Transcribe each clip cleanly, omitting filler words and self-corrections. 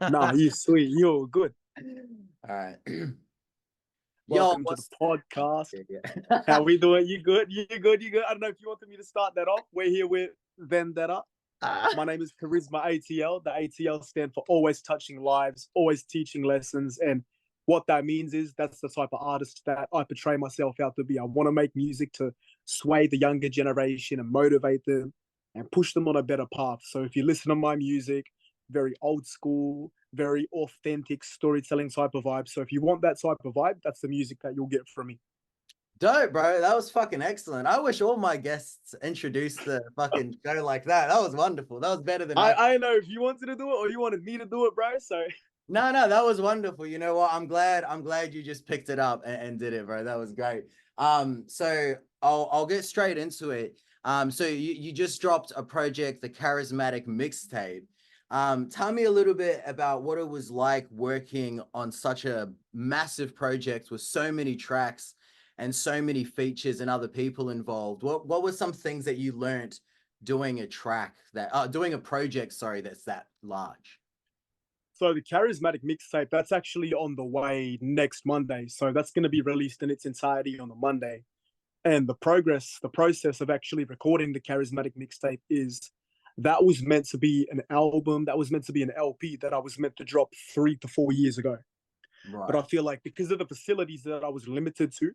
Nah, you sweet. You're good. All right. Yo, Welcome to the what's podcast. yeah. How we doing? You good? You good? You good? I don't know if you wanted me to start that off. We're here with Vendetta. My name is Charisma ATL. The ATL stand for Always Touching Lives, Always Teaching Lessons. And what that means is that's the type of artist that I portray myself out to be. I want to make music to sway the younger generation and motivate them and push them on a better path. So if you listen to my music, very old school, very authentic storytelling type of vibe. So if you want that type of vibe, that's the music that you'll get from me. Dope, bro. That was fucking excellent. I wish all my guests introduced the fucking show like that. That was wonderful. That was better than I. I know if you wanted to do it or you wanted me to do it, bro. So No, no, that was wonderful. You know what? I'm glad you just picked it up and did it, bro. That was great. So I'll get straight into it. So you just dropped a project, the Charismatic Mixtape. Tell me a little bit about what it was like working on such a massive project with so many tracks and so many features and other people involved. What were some things that you learned doing doing a project, sorry, that's that large? So the Charismatic Mixtape, that's actually on the way next Monday. So that's going to be released in its entirety on the Monday. And the process of actually recording the Charismatic Mixtape is that was meant to be an album, that was meant to be an LP that I was meant to drop 3 to 4 years ago. But I Right. feel like because of the facilities that I was limited to,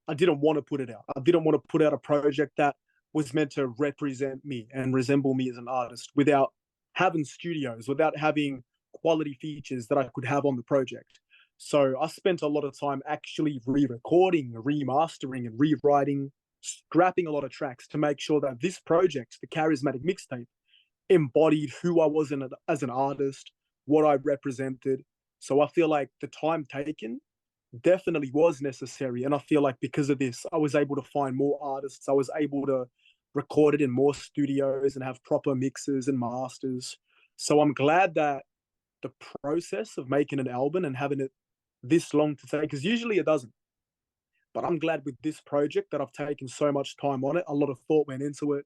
I didn't want to put it out. I didn't want to put out a project that was meant to represent me and resemble me as an artist without having studios, without having quality features that I could have on the project. So I spent a lot of time actually re-recording, remastering, and rewriting, scrapping a lot of tracks to make sure that this project, the Charismatic Mixtape, embodied who I was as an artist, what I represented. So I feel like the time taken definitely was necessary. And I feel like because of this, I was able to find more artists. I was able to record it in more studios and have proper mixes and masters. So I'm glad that the process of making an album and having it this long to take, because usually it doesn't. But I'm glad with this project that I've taken so much time on it. A lot of thought went into it.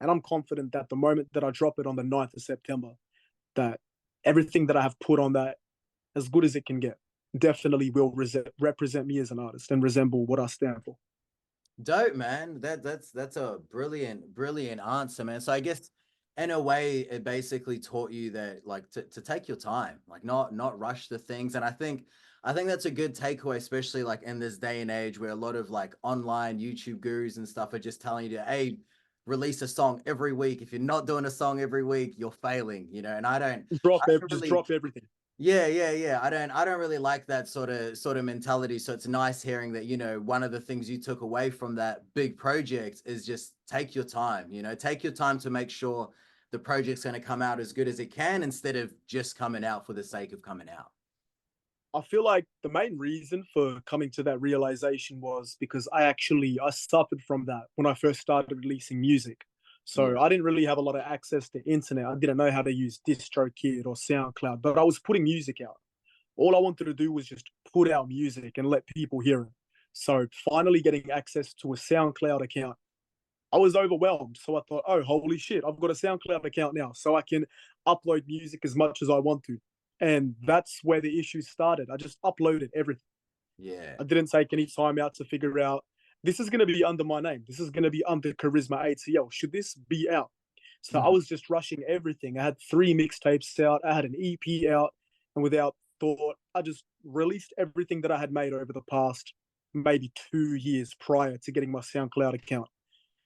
And I'm confident that the moment that I drop it on the 9th of September, that everything that I have put on that, as good as it can get, definitely will represent me as an artist and resemble what I stand for. Dope, man. That's a brilliant answer, man. So I guess in a way it basically taught you that like to take your time, like not rush the things. And I think that's a good takeaway, especially like in this day and age where a lot of like online YouTube gurus and stuff are just telling you to, hey, release a song every week. If you're not doing a song every week, you're failing, you know. And I don't Just really drop everything. yeah. I don't really like that sort of mentality. So it's nice hearing that, you know, one of the things you took away from that big project is just take your time, you know, take your time to make sure the project's going to come out as good as it can instead of just coming out for the sake of coming out. I feel like the main reason for coming to that realization was because I suffered from that when I first started releasing music. Yeah. So I didn't really have a lot of access to internet. I didn't know how to use DistroKid or SoundCloud, but I was putting music out. All I wanted to do was just put out music and let people hear it. So finally getting access to a SoundCloud account, I was overwhelmed. So I thought, oh, holy shit, I've got a SoundCloud account now. So I can upload music as much as I want to. And that's where the issue started. I just uploaded everything. Yeah. I didn't take any time out to figure out this is going to be under my name. This is going to be under Charisma ATL. Should this be out? So I was just rushing everything. I had 3 mixtapes out. I had an EP out. And without thought, I just released everything that I had made over the past maybe 2 years prior to getting my SoundCloud account.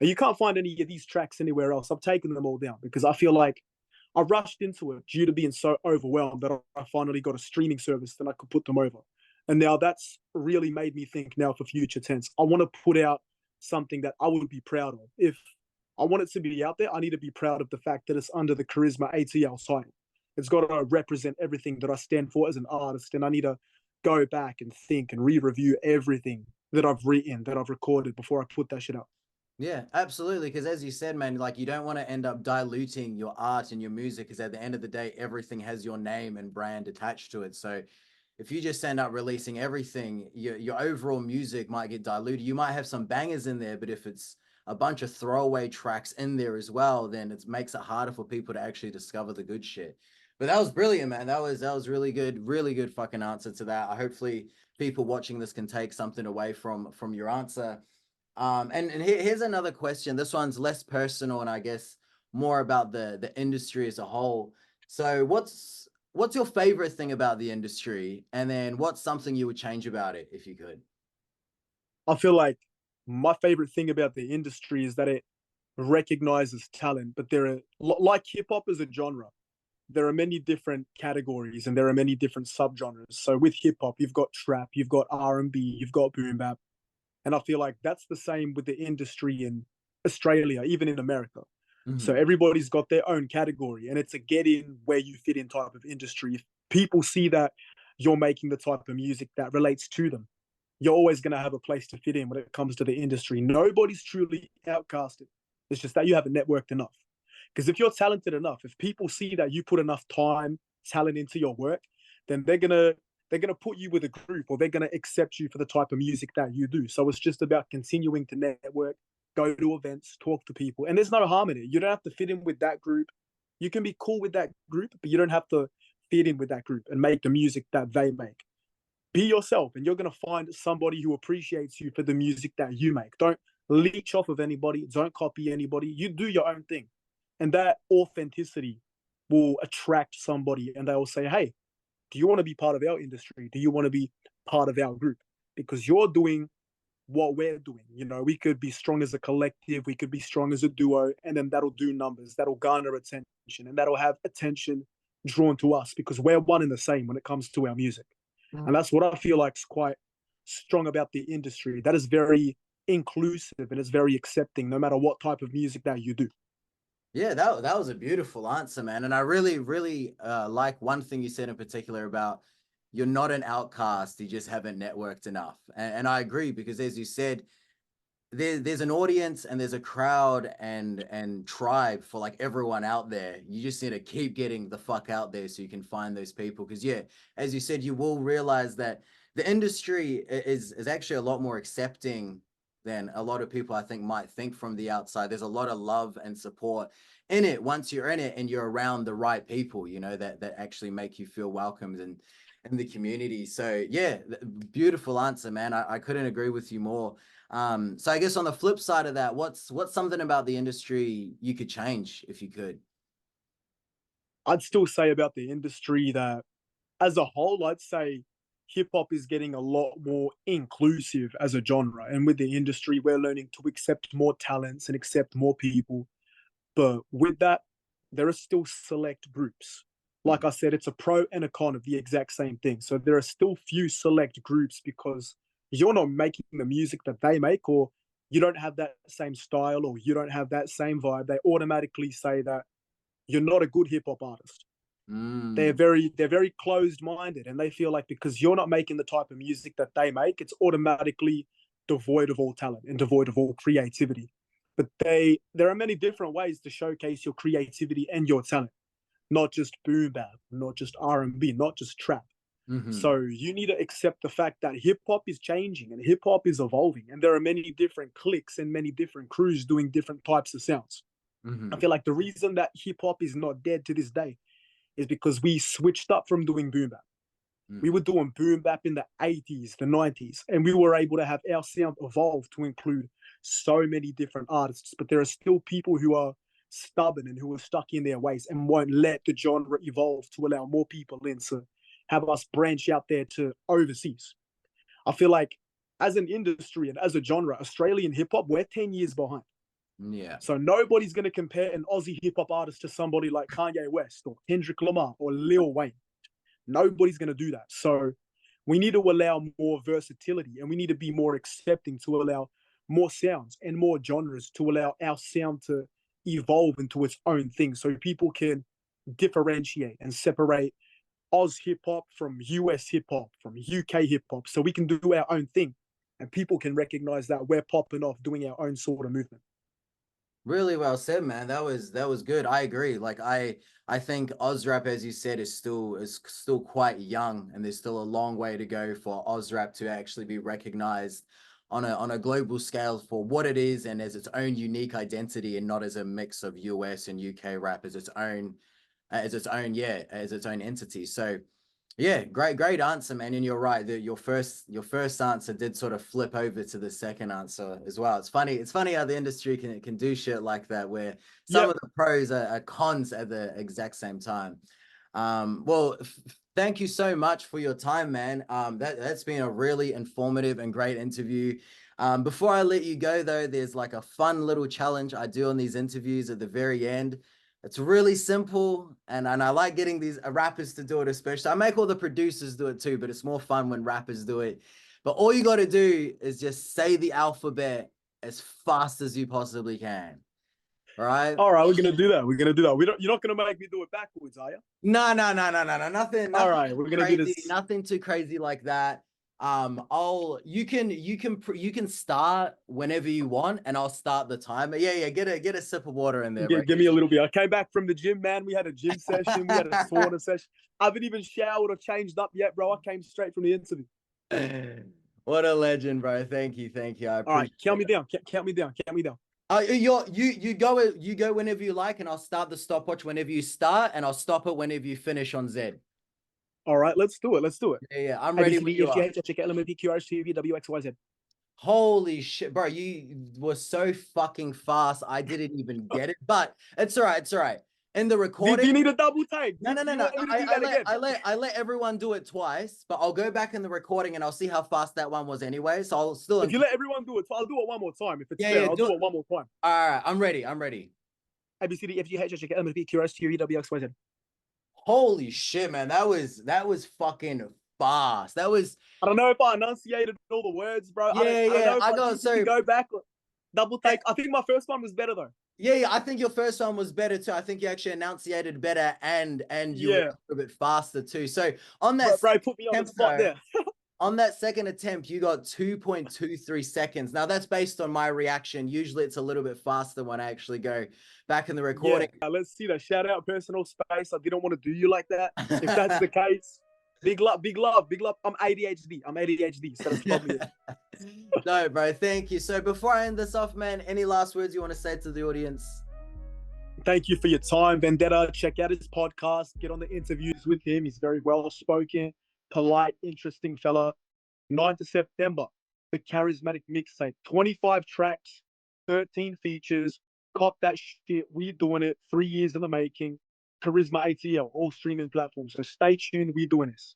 And you can't find any of these tracks anywhere else. I've taken them all down because I feel like I rushed into it due to being so overwhelmed that I finally got a streaming service that I could put them over. And now that's really made me think now for future tense. I want to put out something that I would be proud of. If I want it to be out there, I need to be proud of the fact that it's under the Charisma ATL title. It's got to represent everything that I stand for as an artist. And I need to go back and think and re-review everything that I've written, that I've recorded before I put that shit up. Yeah, absolutely. Because as you said, man, like you don't want to end up diluting your art and your music because at the end of the day, everything has your name and brand attached to it. So if you just end up releasing everything, your overall music might get diluted. You might have some bangers in there, but if it's a bunch of throwaway tracks in there as well, then it makes it harder for people to actually discover the good shit. But that was brilliant, man. That was really good fucking answer to that. Hopefully people watching this can take something away from your answer. And here's another question. This one's less personal and I guess more about the industry as a whole. So what's your favorite thing about the industry? And then what's something you would change about it if you could? I feel like my favorite thing about the industry is that it recognizes talent, but there are like hip hop as a genre. There are many different categories and there are many different subgenres. So with hip hop, you've got trap, you've got R&B, you've got boom bap, and I feel like that's the same with the industry in Australia, even in America. So Mhm. everybody's got their own category, and it's a get in where you fit in type of industry. If people see that you're making the type of music that relates to them, you're always going to have a place to fit in when it comes to the industry. Nobody's truly outcasted. It's just that you haven't networked enough. Because if you're talented enough, if people see that you put enough time, talent into your work, then they're gonna put you with a group or they're gonna accept you for the type of music that you do. So it's just about continuing to network, go to events, talk to people, and there's no harm in it. You don't have to fit in with that group. You can be cool with that group, but you don't have to fit in with that group and make the music that they make. Be yourself, and you're gonna find somebody who appreciates you for the music that you make. Don't leech off of anybody. Don't copy anybody. You do your own thing, and that authenticity will attract somebody, and they will say, "Hey, do you want to be part of our industry? Do you want to be part of our group? Because you're doing what we're doing. You know, we could be strong as a collective, we could be strong as a duo, and then that'll do numbers, that'll garner attention, and that'll have attention drawn to us because we're one and the same when it comes to our music." And that's what I feel like is quite strong about the industry. That is very inclusive and it's very accepting, no matter what type of music that you do. Yeah, that was a beautiful answer, man. And I really like one thing you said in particular about you're not an outcast, you just haven't networked enough. And I agree because as you said, there's an audience and there's a crowd and tribe for like everyone out there. You just need to keep getting the fuck out there so you can find those people. Because yeah, as you said, you will realize that the industry is actually a lot more accepting than a lot of people I think might think from the outside. There's a lot of love and support in it once you're in it and you're around the right people, you know, that actually make you feel welcomed and in the community. So yeah, beautiful answer, man. I couldn't agree with you more. So I guess on the flip side of that, what's something about the industry you could change if you could? I'd still say about the industry that as a whole, I'd say hip hop is getting a lot more inclusive as a genre. And with the industry, we're learning to accept more talents and accept more people. But with that, there are still select groups. Mhm. Like I said, it's a pro and a con of the exact same thing. So there are still few select groups because you're not making the music that they make, or you don't have that same style, or you don't have that same vibe. They automatically say that you're not a good hip hop artist. Mm, They're very closed minded, and they feel like because you're not making the type of music that they make, it's automatically devoid of all talent and devoid of all creativity. But there are many different ways to showcase your creativity and your talent, not just boom bap, not just R&B, not just trap. hmm So you need to accept the fact that hip hop is changing and hip hop is evolving, and there are many different cliques and many different crews doing different types of sounds. I hmm feel like the reason that hip hop is not dead to this day is because we switched up from doing boom bap. We hmm were doing boom bap in the 80s, the 90s, and we were able to have our sound evolve to include so many different artists. But there are still people who are stubborn and who are stuck in their ways and won't let the genre evolve to allow more people in to have us branch out there to overseas. I feel like as an industry and as a genre, Australian hip hop, we're 10 years behind. Yeah. So nobody's going to compare an Aussie hip hop artist to somebody like Kanye West or Kendrick Lamar or Lil Wayne. Nobody's going to do that. So we need to allow more versatility and we need to be more accepting to allow more sounds and more genres to allow our sound to evolve into its own thing so people can differentiate and separate Oz hip hop from US hip hop, from UK hip hop, so we can do our own thing and people can recognize that we're popping off doing our own sort of movement. Really well said, man. That was good. I agree. Like I think Ozrap, as you said, is still quite young, and there's still a long way to go for Ozrap to actually be recognized on a global scale for what it is and as its own unique identity, and not as a mix of US and UK rap as its own as its own, as its own entity. So yeah, great answer, man. And you're right, that your first answer did sort of flip over to the second answer as well. It's funny how the industry can do shit like that, where some of the pros are cons at the exact same time. Well, thank you so much for your time, man. That's been a really informative and great interview. Before I let you go though, there's like a fun little challenge I do on these interviews at the very end. It's really simple, and I like getting these rappers to do it, especially. I make all the producers do it too, but it's more fun when rappers do it. But all you got to do is just say the alphabet as fast as you possibly can. All right? All right, we're gonna do that. We're gonna do that. You're not gonna make me do it backwards, are you? No. Nothing All right, we're gonna crazy, do this. nothing too crazy like that. You can start whenever you want, and I'll start the timer. Yeah, get a sip of water in there, bro. Give me a little bit. I came back from the gym, man. We had a gym session. We had a sauna session. I haven't even showered or changed up yet, bro. I came straight from the interview. What a legend, bro. Thank you. I appreciate All right, count me down. Count me down. You go whenever you like, and I'll start the stopwatch whenever you start, and I'll stop it whenever you finish on Z. All right, let's do it. Yeah, I'm ready when you are. Holy shit, bro, you were so fucking fast. I didn't even get it, but it's all right. In the recording, do you need a double take? No. I let everyone do it twice, but I'll go back in the recording and I'll see how fast that one was anyway. So I'll still. If you let everyone do it, I'll do it one more time. If it's fair, I'll do it one more time. All right, I'm ready. A B C D F G H I J K L M N P Q R S T U V W X Y Z. Holy shit, man, that was fucking fast. That was. I don't know if I enunciated all the words, bro. I got so go back. Double take. I think my first one was better though. Yeah, I think your first one was better too. I think you actually enunciated better, and you were a bit faster too. So on that, bro, put me on the spot there. On that second attempt, you got 2.23 seconds. Now that's based on my reaction. Usually it's a little bit faster when I actually go back in the recording. Yeah, let's see that. Shout out personal space. I didn't want to do you like that. If that's the case, big love. I'm ADHD. So that's probably it. No, bro, thank you. So before I end this off, man, any last words you want to say to the audience? Thank you for your time, Vendetta. Check out his podcast. Get on the interviews with him. He's very well-spoken, polite, interesting fella. 9th of September, the Charismatic Mixtape. 25 tracks, 13 features. Cop that shit. We're doing it. 3 years in the making. Charisma ATL, all streaming platforms. So stay tuned. We're doing this.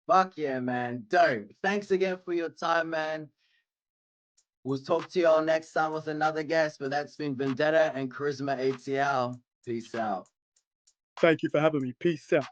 Fuck yeah, man. Dope. Thanks again for your time, man. We'll talk to you all next time with another guest, but that's been Vendetta and Charisma ATL. Peace out. Thank you for having me. Peace out.